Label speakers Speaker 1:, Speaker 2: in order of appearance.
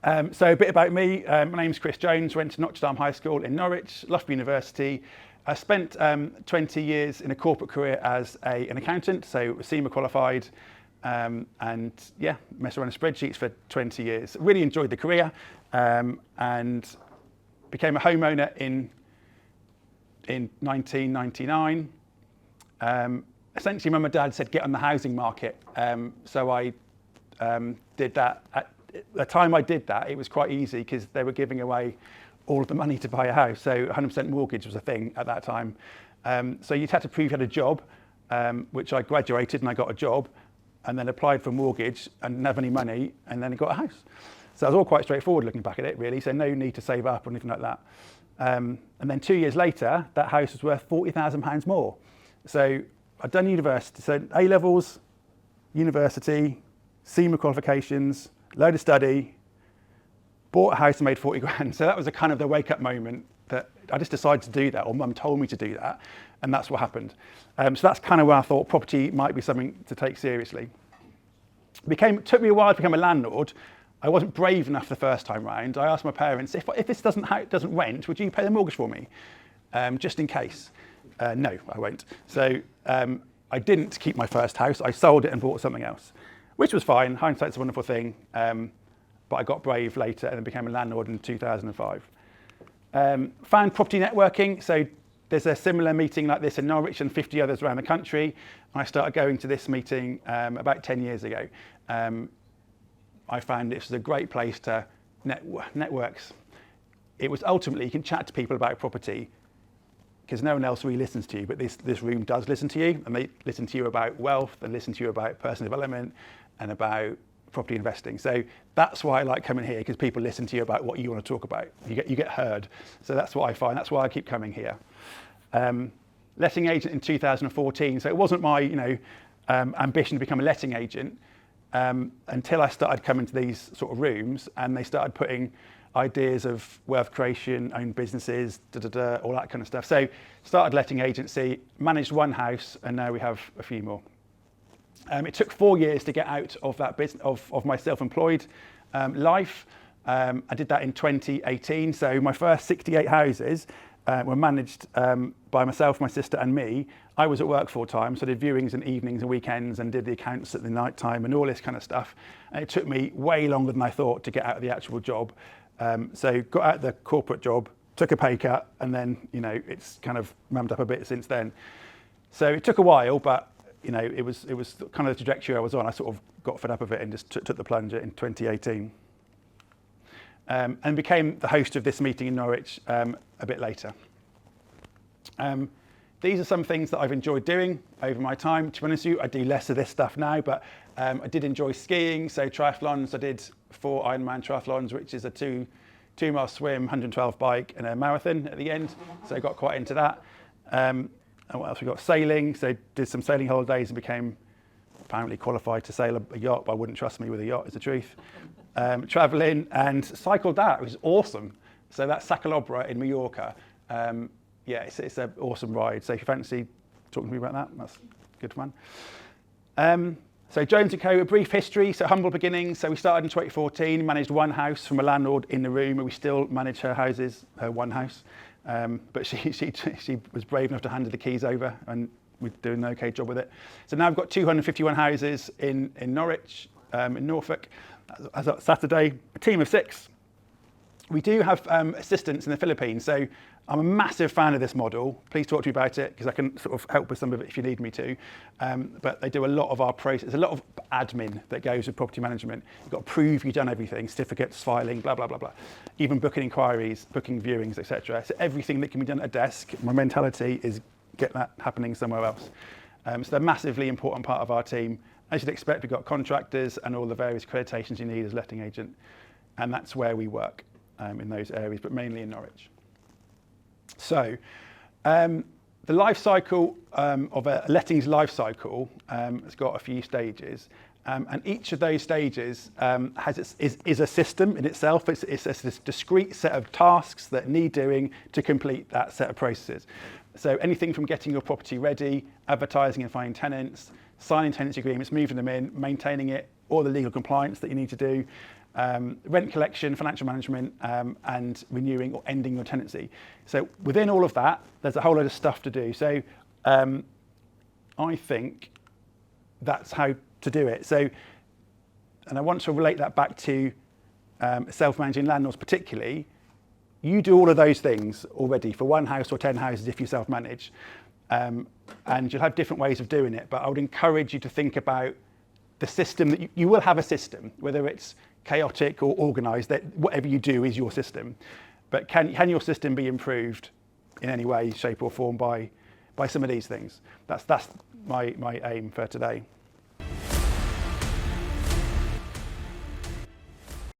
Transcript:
Speaker 1: So a bit about me. My name's Chris Jones, went to Notre Dame High School in Norwich, Loughborough University. I spent 20 years in a corporate career as an accountant, so SEMA qualified, and yeah, messed around with spreadsheets for 20 years. Really enjoyed the career, and became a homeowner in 1999. Essentially, Mum and Dad said, get on the housing market. So I did that. At the time I did that, it was quite easy because they were giving away all of the money to buy a house. So 100% mortgage was a thing at that time. So you had to prove you had a job, which I graduated and I got a job, and then applied for a mortgage and didn't have any money, and then I got a house. So it was all quite straightforward looking back at it, really. So no need to save up or anything like that. And then 2 years later, that house was worth £40,000 more. So I'd done university, so A-levels, university, SEMA qualifications, load of study, bought a house and made 40 grand. So that was a kind of the wake up moment that I just decided to do that, or Mum told me to do that, and that's what happened. So that's kind of where I thought property might be something to take seriously. It took me a while to become a landlord. I wasn't brave enough the first time round. I asked my parents, if this doesn't rent, would you pay the mortgage for me? Just in case. No, I won't. So I didn't keep my first house. I sold it and bought something else, which was fine. Hindsight's a wonderful thing. But I got brave later and then became a landlord in 2005. Found property networking. So there's a similar meeting like this in Norwich and 50 others around the country. And I started going to this meeting about 10 years ago. I found this was a great place to networks. It was ultimately, you can chat to people about property because no one else really listens to you, but this room does listen to you, and they listen to you about wealth, they listen to you about personal development and about property investing. So that's why I like coming here, because people listen to you about what you want to talk about. You get heard. So that's what I find. That's why I keep coming here. Letting agent in 2014. So it wasn't my ambition to become a letting agent. Until I started coming to these sort of rooms and they started putting ideas of wealth creation, own businesses, all that kind of stuff. So started letting agency, managed one house, and now we have a few more. It took 4 years to get out of that business, of my self-employed life. I did that in 2018. So my first 68 houses were managed by myself, my sister and me. I was at work full time, so I did viewings in evenings and weekends and did the accounts at the night time and all this kind of stuff. And it took me way longer than I thought to get out of the actual job. So got out of the corporate job, took a pay cut, and then, it's kind of ramped up a bit since then. So it took a while, but it was kind of the trajectory I was on. I sort of got fed up of it and just took the plunge in 2018. And became the host of this meeting in Norwich a bit later. These are some things that I've enjoyed doing over my time. To be honest with you, I do less of this stuff now, but I did enjoy skiing, so triathlons. I did 4 Ironman triathlons, which is a 2-mile swim, 112 bike, and a marathon at the end. So I got quite into that. And what else? We got sailing, so did some sailing holidays and became apparently qualified to sail a yacht, but I wouldn't trust me with a yacht, is the truth. Traveling and cycled that, which was awesome. So that's Sacalobra in Mallorca. It's an awesome ride. So if you fancy talking to me about that, that's good fun. So Jones&Co, a brief history, so humble beginnings. So we started in 2014, managed one house from a landlord in the room, and we still manage her houses, her one house. But she was brave enough to hand her the keys over, and we're doing an okay job with it. So now we've got 251 houses in Norwich, in Norfolk. As of Saturday, a team of 6. We do have assistants in the Philippines, so I'm a massive fan of this model. Please talk to me about it, because I can sort of help with some of it if you need me to. But they do a lot of our process, a lot of admin that goes with property management. You've got to prove you've done everything, certificates, filing, blah, blah, blah, blah. Even booking inquiries, booking viewings, etc. So everything that can be done at a desk, my mentality is get that happening somewhere else. So they're a massively important part of our team. As you'd expect, we've got contractors and all the various accreditations you need as letting agent. And that's where we work in those areas, but mainly in Norwich. So the life cycle of a lettings life cycle has got a few stages. And each of those stages is a system in itself. It's a discrete set of tasks that need doing to complete that set of processes. So anything from getting your property ready, advertising and finding tenants, signing tenancy agreements, moving them in, maintaining it, all the legal compliance that you need to do, rent collection, financial management, and renewing or ending your tenancy. So within all of that, there's a whole load of stuff to do. So I think that's how to do it. So, and I want to relate that back to self-managing landlords particularly. You do all of those things already for one house or 10 houses if you self-manage, and you'll have different ways of doing it. But I would encourage you to think about the system that you will have a system, whether it's chaotic or organised. That whatever you do is your system. But can your system be improved in any way, shape, or form by some of these things? That's my aim for today.